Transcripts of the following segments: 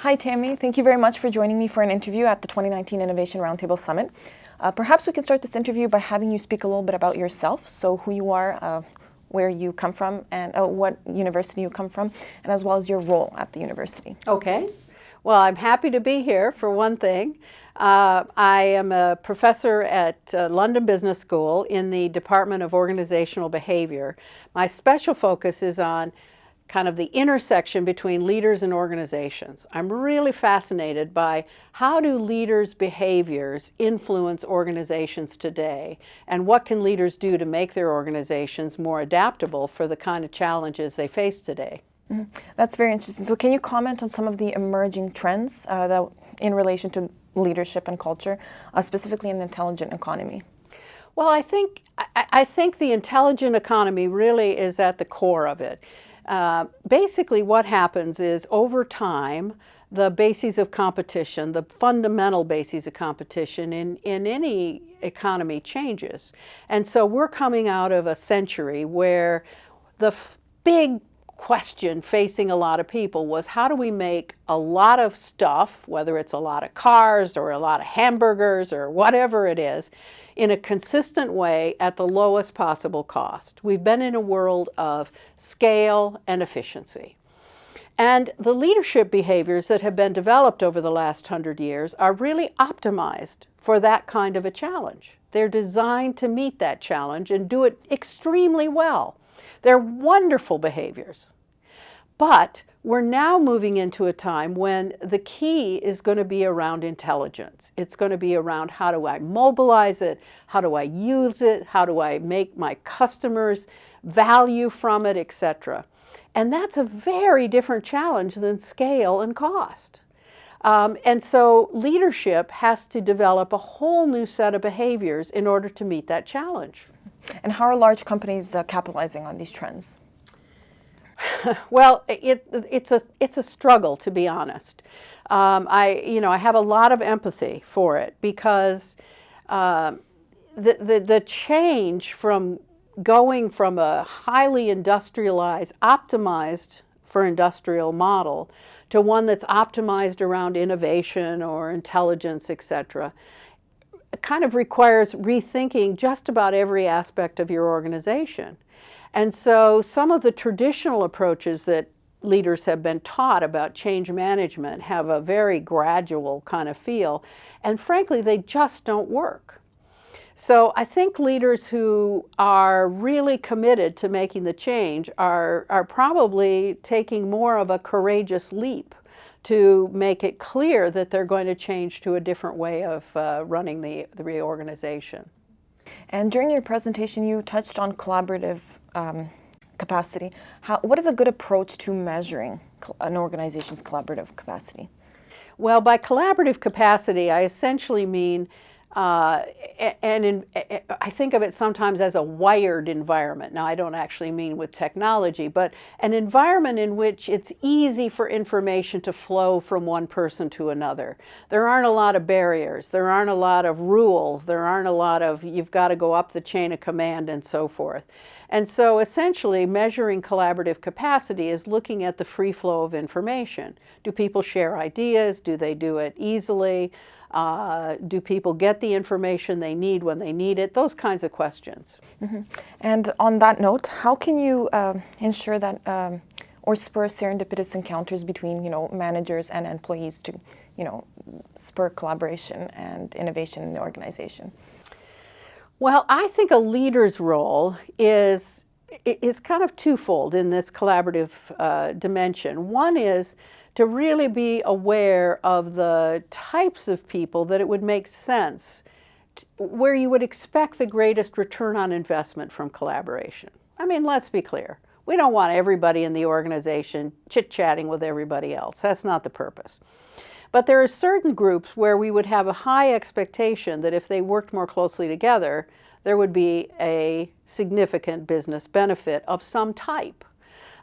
Hi, Tammy. Thank you very much for joining me for an interview at the 2019 Innovation Roundtable Summit. Perhaps we can start this interview by having you speak a little bit about yourself, so who you are, where you come from, and what university you come from, and as well as your role at the university. Okay. Well, I'm happy to be here, for one thing. I am a professor at London Business School in the Department of Organizational Behavior. My special focus is on kind of the intersection between leaders and organizations. I'm really fascinated by how do leaders' behaviors influence organizations today, and what can leaders do to make their organizations more adaptable for the kind of challenges they face today. Mm-hmm. That's very interesting. So can you comment on some of the emerging trends that in relation to leadership and culture, specifically in the intelligent economy? Well, I think the intelligent economy really is at the core of it. Basically what happens is over time, the bases of competition, the fundamental bases of competition in any economy changes. And so we're coming out of a century where the big question facing a lot of people was, how do we make a lot of stuff, whether it's a lot of cars or a lot of hamburgers or whatever it is, in a consistent way at the lowest possible cost. We've been in a world of scale and efficiency. And the leadership behaviors that have been developed over the last 100 years are really optimized for that kind of a challenge. They're designed to meet that challenge and do it extremely well. They're wonderful behaviors. But we're now moving into a time when the key is going to be around intelligence. It's going to be around, how do I mobilize it? How do I use it? How do I make my customers value from it, etc. And that's a very different challenge than scale and cost. And so leadership has to develop a whole new set of behaviors in order to meet that challenge. And how are large companies capitalizing on these trends? Well, it's a struggle, to be honest. I have a lot of empathy for it, because the change from going from a highly industrialized, optimized for industrial model to one that's optimized around innovation or intelligence, etc., kind of requires rethinking just about every aspect of your organization. And so some of the traditional approaches that leaders have been taught about change management have a very gradual kind of feel, and frankly, they just don't work. So I think leaders who are really committed to making the change are probably taking more of a courageous leap to make it clear that they're going to change to a different way of running the reorganization. And during your presentation, you touched on collaborative capacity. What is a good approach to measuring an organization's collaborative capacity? Well, by collaborative capacity, I essentially mean, I think of it sometimes as a wired environment. Now, I don't actually mean with technology, but an environment in which it's easy for information to flow from one person to another. There aren't a lot of barriers. There aren't a lot of rules. There aren't a lot of, you've got to go up the chain of command and so forth. And so essentially measuring collaborative capacity is looking at the free flow of information. Do people share ideas? Do they do it easily? Do people get the information they need when they need it? Those kinds of questions. Mm-hmm. And on that note, how can you ensure that or spur serendipitous encounters between managers and employees to spur collaboration and innovation in the organization? Well, I think a leader's role is kind of twofold in this collaborative dimension. One is to really be aware of the types of people that it would make sense, where you would expect the greatest return on investment from collaboration. I mean, let's be clear. We don't want everybody in the organization chit-chatting with everybody else. That's not the purpose. But there are certain groups where we would have a high expectation that if they worked more closely together, there would be a significant business benefit of some type.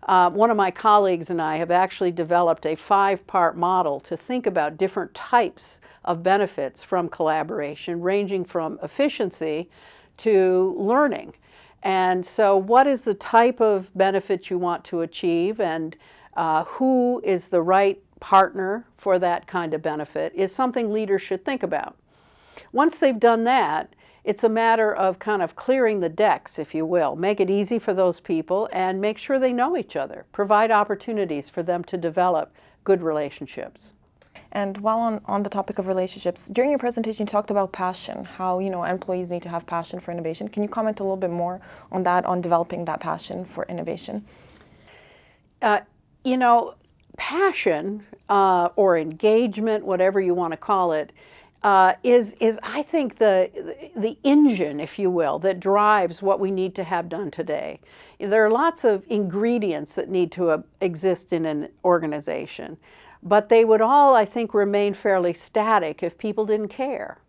One of my colleagues and I have actually developed a 5-part model to think about different types of benefits from collaboration, ranging from efficiency to learning. And so what is the type of benefit you want to achieve, and who is the right partner for that kind of benefit is something leaders should think about. Once they've done that, it's a matter of kind of clearing the decks, if you will. Make it easy for those people and make sure they know each other. Provide opportunities for them to develop good relationships. And while on the topic of relationships, during your presentation you talked about passion, how employees need to have passion for innovation. Can you comment a little bit more on that, on developing that passion for innovation? Passion or engagement, whatever you want to call it, is I think the engine, if you will, that drives what we need to have done today. There are lots of ingredients that need to exist in an organization, but they would all, I think, remain fairly static if people didn't care.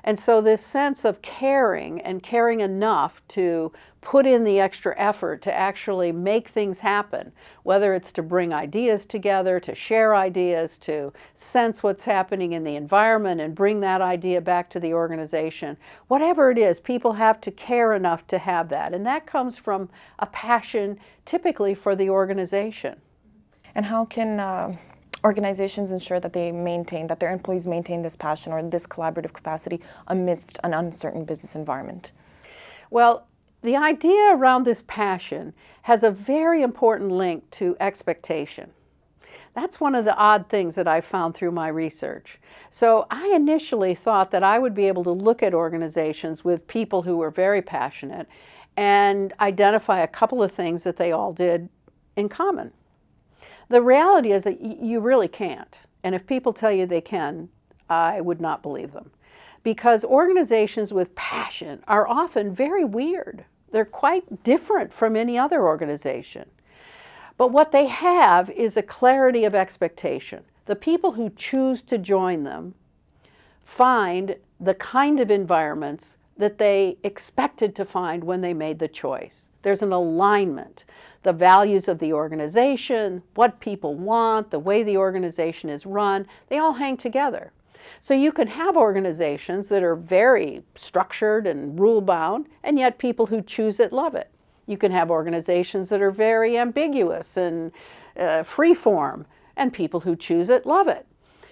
And so this sense of caring and caring enough to put in the extra effort to actually make things happen, whether it's to bring ideas together, to share ideas, to sense what's happening in the environment and bring that idea back to the organization. Whatever it is, people have to care enough to have that. And that comes from a passion typically for the organization. And how can organizations ensure that that their employees maintain this passion or this collaborative capacity amidst an uncertain business environment? Well, the idea around this passion has a very important link to expectation. That's one of the odd things that I found through my research. So I initially thought that I would be able to look at organizations with people who were very passionate and identify a couple of things that they all did in common. The reality is that you really can't. And if people tell you they can, I would not believe them. Because organizations with passion are often very weird. They're quite different from any other organization. But what they have is a clarity of expectation. The people who choose to join them find the kind of environments that they expected to find when they made the choice. There's an alignment. The values of the organization, what people want, the way the organization is run, they all hang together. So you can have organizations that are very structured and rule-bound, and yet people who choose it love it. You can have organizations that are very ambiguous and free-form, and people who choose it love it.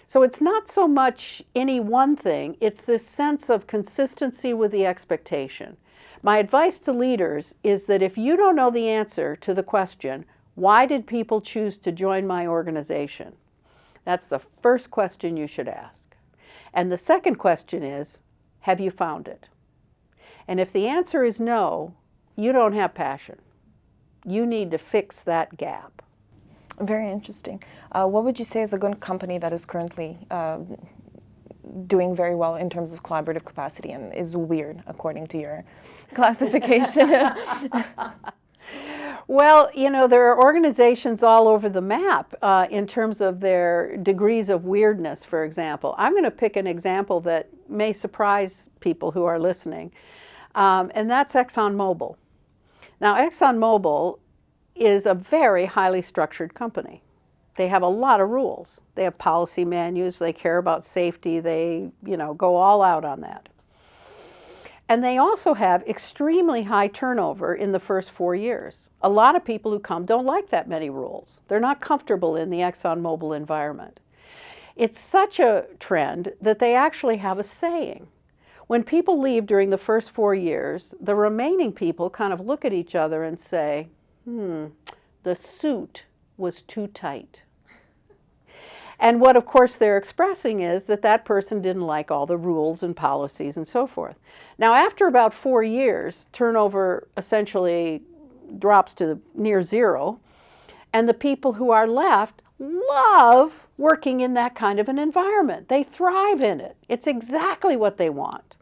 So it's not so much any one thing, it's this sense of consistency with the expectation. My advice to leaders is that if you don't know the answer to the question, why did people choose to join my organization? That's the first question you should ask. And the second question is, have you found it? And if the answer is no, you don't have passion. You need to fix that gap. Very interesting. What would you say is a good company that is currently doing very well in terms of collaborative capacity and is weird according to your classification? Well, there are organizations all over the map in terms of their degrees of weirdness, for example. I'm going to pick an example that may surprise people who are listening, and that's ExxonMobil. Now, ExxonMobil is a very highly structured company. They have a lot of rules. They have policy manuals, they care about safety, they, go all out on that. And they also have extremely high turnover in the first 4 years. A lot of people who come don't like that many rules. They're not comfortable in the ExxonMobil environment. It's such a trend that they actually have a saying. When people leave during the first 4 years, the remaining people kind of look at each other and say, the suit was too tight. And what, of course, they're expressing is that that person didn't like all the rules and policies and so forth. Now, after about 4 years, turnover essentially drops to near zero, and the people who are left love working in that kind of an environment. They thrive in it. It's exactly what they want.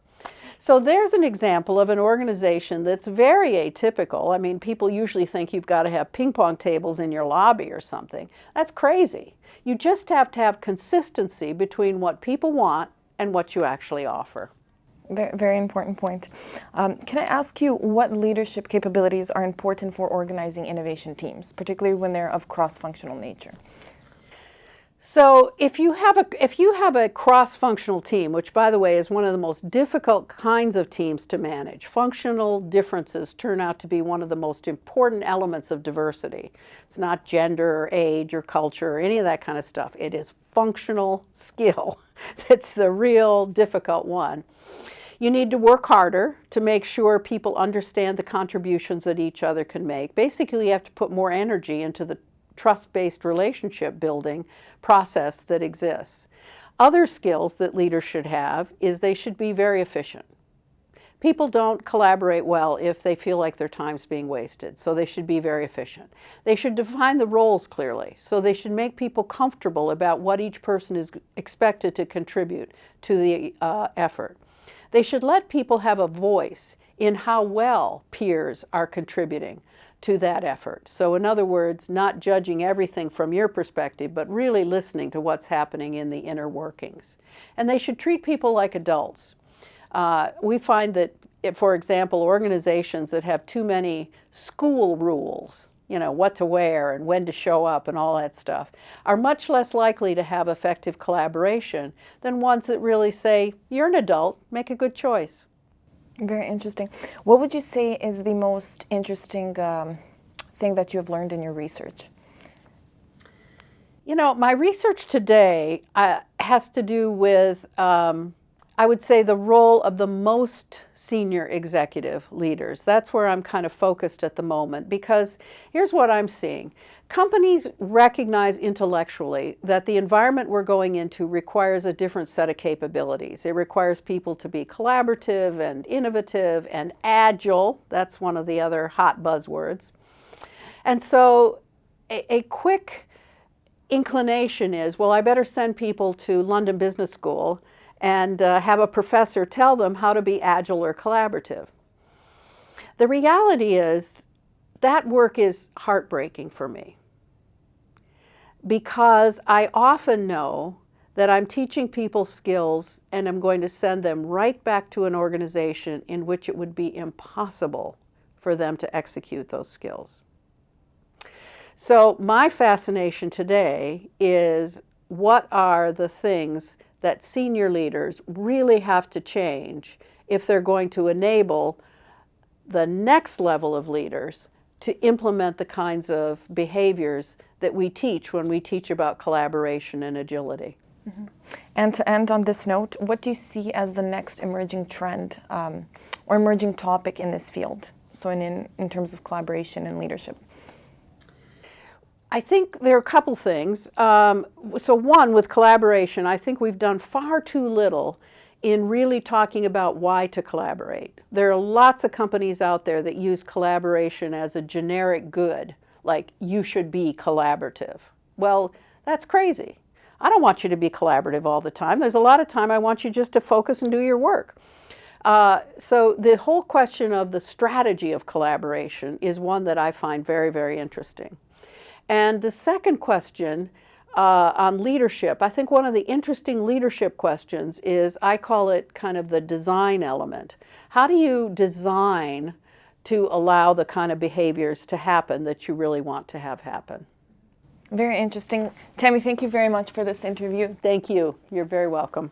So there's an example of an organization that's very atypical. I mean, people usually think you've got to have ping pong tables in your lobby or something. That's crazy. You just have to have consistency between what people want and what you actually offer. Very, very important point. Can I ask you what leadership capabilities are important for organizing innovation teams, particularly when they're of cross-functional nature? So if you have a cross-functional team, which by the way is one of the most difficult kinds of teams to manage, functional differences turn out to be one of the most important elements of diversity. It's not gender or age or culture or any of that kind of stuff. It is functional skill that's the real difficult one. You need to work harder to make sure people understand the contributions that each other can make. Basically, you have to put more energy into the trust-based relationship building process that exists. Other skills that leaders should have is they should be very efficient. People don't collaborate well if they feel like their time's being wasted, so they should be very efficient. They should define the roles clearly, so they should make people comfortable about what each person is expected to contribute to the effort. They should let people have a voice in how well peers are contributing to that effort. So in other words, not judging everything from your perspective, but really listening to what's happening in the inner workings. And they should treat people like adults. We find that, for example, organizations that have too many school rules, you know, what to wear and when to show up and all that stuff, are much less likely to have effective collaboration than ones that really say, you're an adult, make a good choice. Very interesting. What would you say is the most interesting thing that you have learned in your research? You know, my research today has to do with, I would say, the role of the most senior executive leaders. That's where I'm kind of focused at the moment, because here's what I'm seeing. Companies recognize intellectually that the environment we're going into requires a different set of capabilities. It requires people to be collaborative and innovative and agile. That's one of the other hot buzzwords. And so a quick inclination is, well, I better send people to London Business School and have a professor tell them how to be agile or collaborative. The reality is that work is heartbreaking for me, because I often know that I'm teaching people skills and I'm going to send them right back to an organization in which it would be impossible for them to execute those skills. So my fascination today is, what are the things that senior leaders really have to change if they're going to enable the next level of leaders to implement the kinds of behaviors that we teach when we teach about collaboration and agility. Mm-hmm. And to end on this note, what do you see as the next emerging trend or emerging topic in this field? So in terms of collaboration and leadership. I think there are a couple things. So one, with collaboration, I think we've done far too little in really talking about why to collaborate. There are lots of companies out there that use collaboration as a generic good, like you should be collaborative. Well, that's crazy. I don't want you to be collaborative all the time. There's a lot of time I want you just to focus and do your work. So the whole question of the strategy of collaboration is one that I find very, very interesting. And the second question on leadership, I think one of the interesting leadership questions is, I call it kind of the design element. How do you design to allow the kind of behaviors to happen that you really want to have happen? Very interesting. Tammy, thank you very much for this interview. Thank you. You're very welcome.